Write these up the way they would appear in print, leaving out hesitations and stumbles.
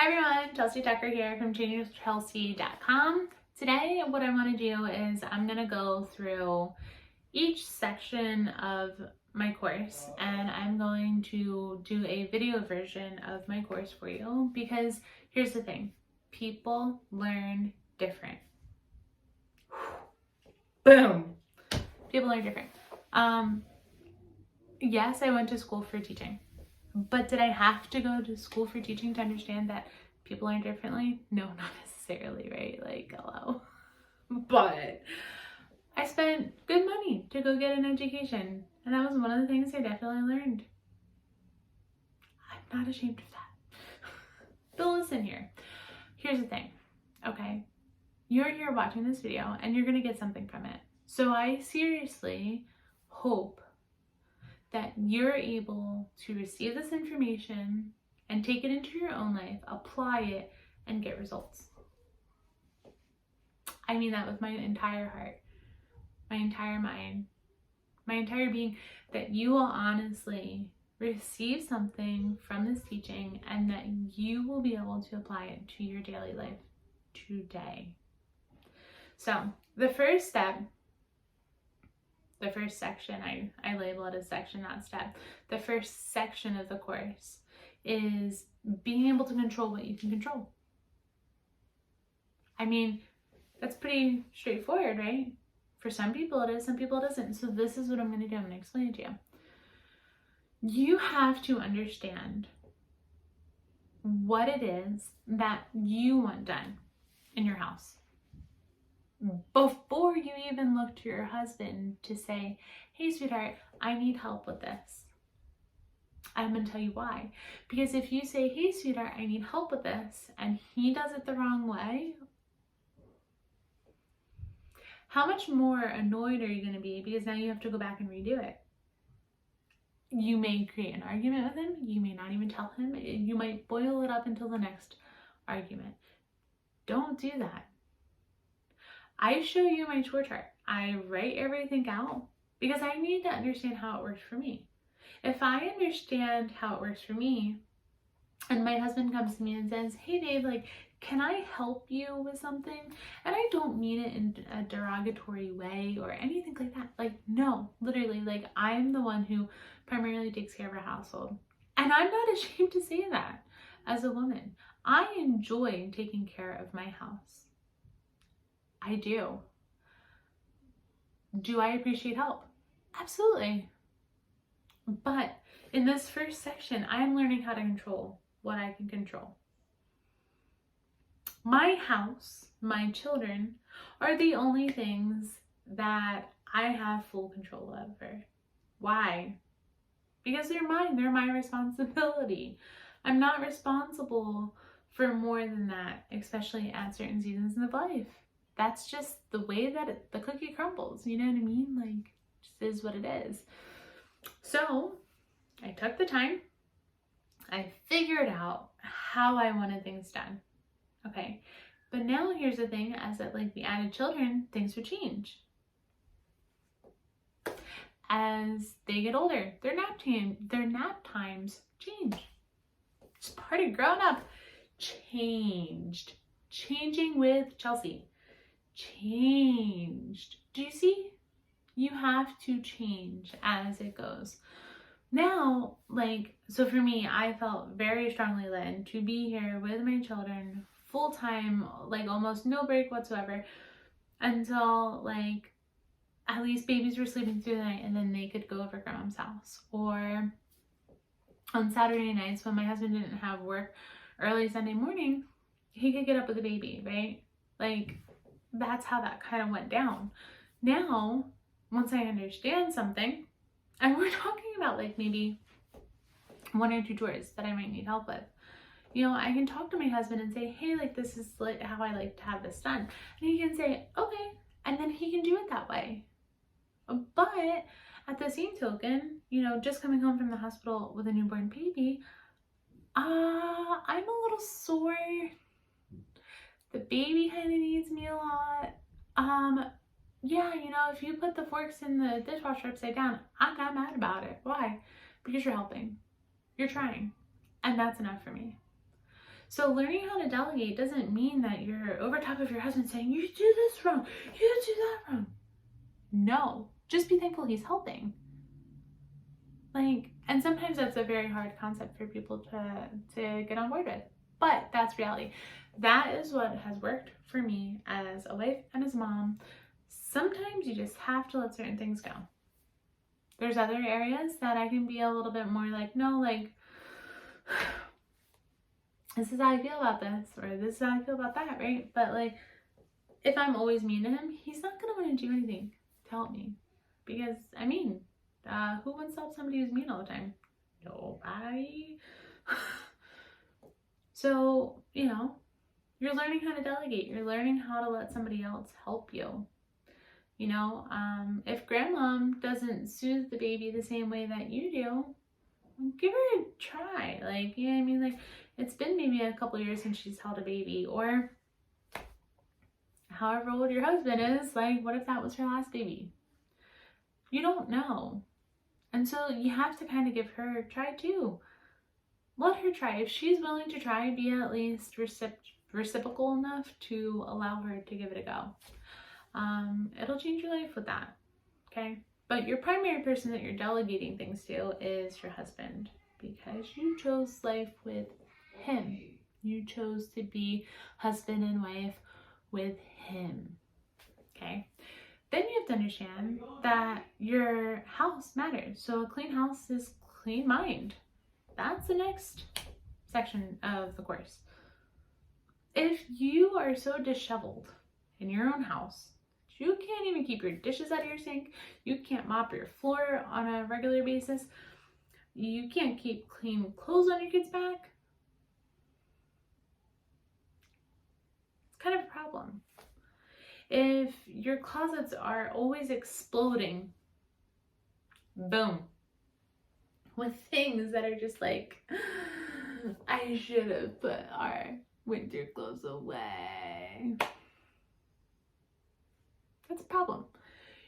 Hi everyone, Chelsea Tucker here from trainingwithchelsea.com. Today what I want to do is I'm going to go through each section of my course and I'm going to do a video version of my course for you because here's the thing, people learn different. Boom! People learn different. Yes, I went to school for teaching. But did I have to go to school for teaching to understand that people learn differently? No, not necessarily, right? Like, hello. But I spent good money to go get an education. And that was one of the things I definitely learned. I'm not ashamed of that. But listen here. Here's the thing, okay? You're here watching this video and you're going to get something from it. So I seriously hope that you're able to receive this information and take it into your own life, apply it, and get results. I mean that with my entire heart, my entire mind, my entire being, that you will honestly receive something from this teaching and that you will be able to apply it to your daily life today. So the first step, the first section, I label it as section, not step. The first section of the course is being able to control what you can control. I mean, that's pretty straightforward, right? For some people it is, some people it isn't. So this is what I'm going to do. I'm going to explain it to you. You have to understand what it is that you want done in your house before you even look to your husband to say, hey sweetheart, I need help with this. I'm going to tell you why. Because if you say, hey sweetheart, I need help with this, and he does it the wrong way, how much more annoyed are you going to be? Because now you have to go back and redo it. You may create an argument with him. You may not even tell him. You might boil it up until the next argument. Don't do that. I show you my chore chart. I write everything out because I need to understand how it works for me. If I understand how it works for me and my husband comes to me and says, hey babe, like, can I help you with something? And I don't mean it in a derogatory way or anything like that. Like, no, literally, like, I'm the one who primarily takes care of our household. And I'm not ashamed to say that as a woman. I enjoy taking care of my house. I do. Do I appreciate help? Absolutely. But in this first section, I am learning how to control what I can control. My house, my children, are the only things that I have full control over. Why? Because they're mine. They're my responsibility. I'm not responsible for more than that, especially at certain seasons of life. That's just the way that the cookie crumbles, you know what I mean? Like, just is what it is. So I took the time, I figured out how I wanted things done. Okay, but now here's the thing, as that like we added children, things would change. As they get older, their nap times change. It's part of grown up. Changing with Chelsea. Changed. Do you see? You have to change as it goes. Now, like, so for me, I felt very strongly led to be here with my children full time, like almost no break whatsoever, until like at least babies were sleeping through the night and then they could go over grandma's house. Or on Saturday nights when my husband didn't have work early Sunday morning, he could get up with the baby, right? Like, that's how that kind of went down. Now, once I understand something, and we're talking about like maybe 1 or 2 chores that I might need help with, you know, I can talk to my husband and say, hey, like, this is like how I like to have this done. And he can say, okay, and then he can do it that way. But at the same token, you know, just coming home from the hospital with a newborn baby, I'm a little sore. The baby kind of needs me a lot. Yeah, you know, if you put the forks in the dishwasher upside down, I'm not mad about it. Why? Because you're helping. You're trying. And that's enough for me. So learning how to delegate doesn't mean that you're over top of your husband saying, you do this wrong, you do that wrong. No, just be thankful he's helping. Like, and sometimes that's a very hard concept for people to get on board with, but that's reality. That is what has worked for me as a wife and as a mom. Sometimes you just have to let certain things go. There's other areas that I can be a little bit more like, no, like, this is how I feel about this, or this is how I feel about that, right? But like, if I'm always mean to him, he's not gonna want to do anything to help me, because I mean, who wants to help somebody who's mean all the time? Nobody. So, you know, you're learning how to delegate. You're learning how to let somebody else help you. You know, if grandmom doesn't soothe the baby the same way that you do, give her a try. Like, you know what I mean? Like, it's been maybe a couple years since she's held a baby, or however old your husband is. Like, what if that was her last baby? You don't know. And so you have to kind of give her a try too. Let her try. If she's willing to try, be at least reciprocal enough to allow her to give it a go. It'll change your life with that, okay? But your primary person that you're delegating things to is your husband, because you chose life with him. You chose to be husband and wife with him, okay? Then you have to understand that your house matters. So a clean house is clean mind. That's the next section of the course. If you are so disheveled in your own house, you can't even keep your dishes out of your sink, you can't mop your floor on a regular basis, you can't keep clean clothes on your kid's back, it's kind of a problem. If your closets are always exploding, boom, with things that are just like, I should have put our winter clothes away, that's a problem.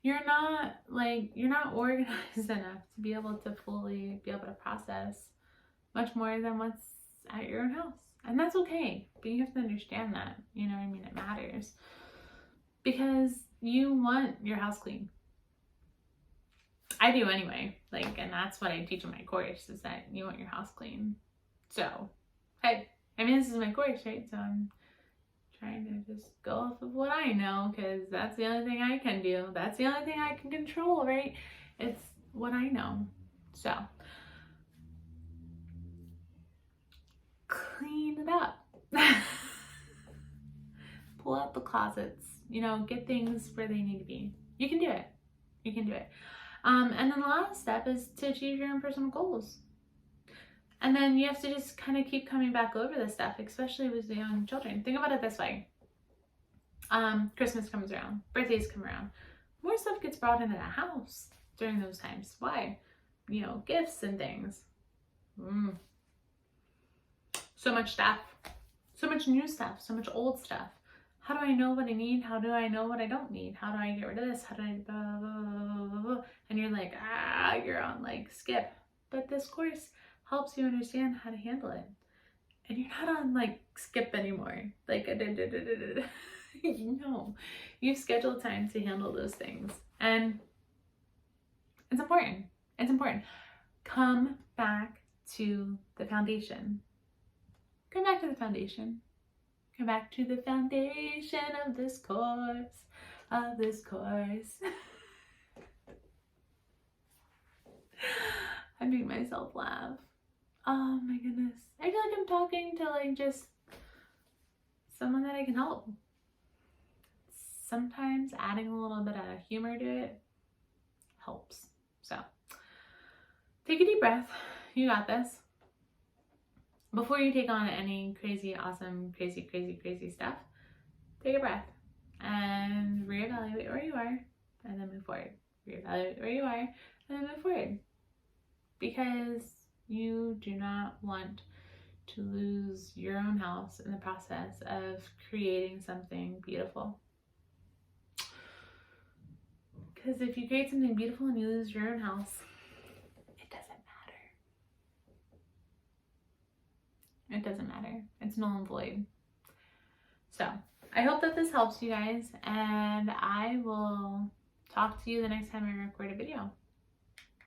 You're not organized enough to be able to fully be able to process much more than what's at your own house. And that's okay, but you have to understand that, you know what I mean? It matters. Because you want your house clean. I do anyway. Like, and that's what I teach in my course, is that you want your house clean. So, hey, I mean, this is my course, right? So I'm trying to just go off of what I know, because that's the only thing I can do. That's the only thing I can control, right? It's what I know. So, clean it up. Pull out the closets, you know, get things where they need to be. You can do it. You can do it. And then the last step is to achieve your own personal goals. And then you have to just kind of keep coming back over this stuff, especially with the young children. Think about it this way. Christmas comes around, birthdays come around. More stuff gets brought into the house during those times. Why? You know, gifts and things. So much stuff. So much new stuff. So much old stuff. How do I know what I need? How do I know what I don't need? How do I get rid of this? How do I blah, blah, blah, blah. And you're like, you're on like skip. But this course helps you understand how to handle it. And you're not on like skip anymore. Like, no, you've scheduled time to handle those things. And it's important. It's important. Come back to the foundation. Come back to the foundation. Come back to the foundation of this course, I make myself laugh. Oh my goodness. I feel like I'm talking to like just someone that I can help. Sometimes adding a little bit of humor to it helps. So take a deep breath. You got this. Before you take on any crazy, awesome, crazy stuff, take a breath and reevaluate where you are and then move forward. Reevaluate where you are and then move forward. Because you do not want to lose your own house in the process of creating something beautiful. Because if you create something beautiful and you lose your own house, it doesn't matter. It doesn't matter. It's null and void. So I hope that this helps you guys, and I will talk to you the next time I record a video.